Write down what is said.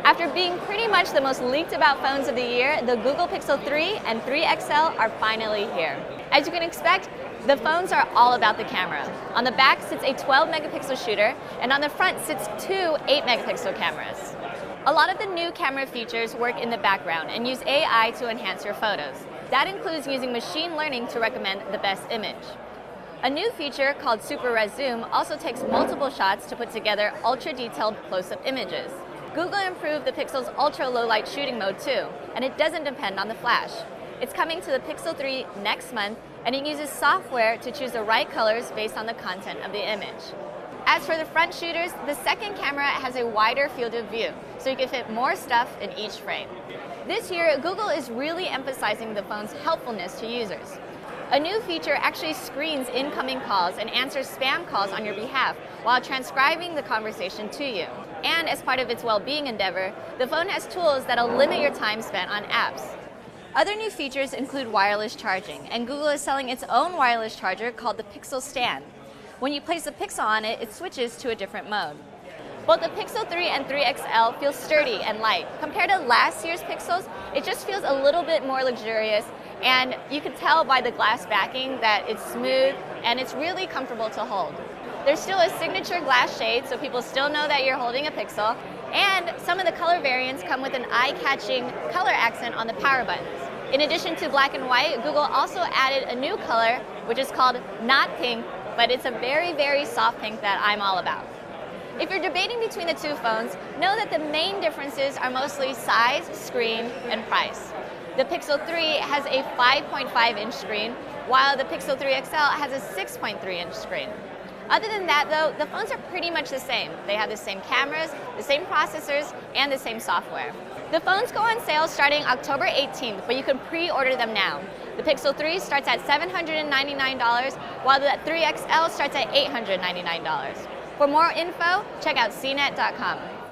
After being pretty much the most leaked about phones of the year, the Google Pixel 3 and 3 XL are finally here. As you can expect, the phones are all about the camera. On the back sits a 12 megapixel shooter, and on the front sits two 8 megapixel cameras. A lot of the new camera features work in the background and use AI to enhance your photos. That includes using machine learning to recommend the best image. A new feature called Super Res Zoom also takes multiple shots to put together ultra-detailed close-up images. Google improved the Pixel's ultra-low-light shooting mode too, and it doesn't depend on the flash. It's coming to the Pixel 3 next month, and it uses software to choose the right colors based on the content of the image. As for the front shooters, the second camera has a wider field of view, so you can fit more stuff in each frame. This year, Google is really emphasizing the phone's helpfulness to users. A new feature actually screens incoming calls and answers spam calls on your behalf while transcribing the conversation to you. And as part of its well-being endeavor, the phone has tools that'll limit your time spent on apps. Other new features include wireless charging, and Google is selling its own wireless charger called the Pixel Stand. When you place a Pixel on it, it switches to a different mode. Both the Pixel 3 and 3 XL feel sturdy and light. Compared to last year's Pixels, it just feels a little bit more luxurious, and you can tell by the glass backing that it's smooth and it's really comfortable to hold. There's still a signature glass shade, so people still know that you're holding a Pixel, and some of the color variants come with an eye-catching color accent on the power buttons. In addition to black and white, Google also added a new color, which is called Not Pink, but it's a very, very soft pink that I'm all about. If you're debating between the two phones, know that the main differences are mostly size, screen, and price. The Pixel 3 has a 5.5-inch screen, while the Pixel 3 XL has a 6.3-inch screen. Other than that, though, the phones are pretty much the same. They have the same cameras, the same processors, and the same software. The phones go on sale starting October 18th, but you can pre-order them now. The Pixel 3 starts at $799, while the 3 XL starts at $899. For more info, check out CNET.com.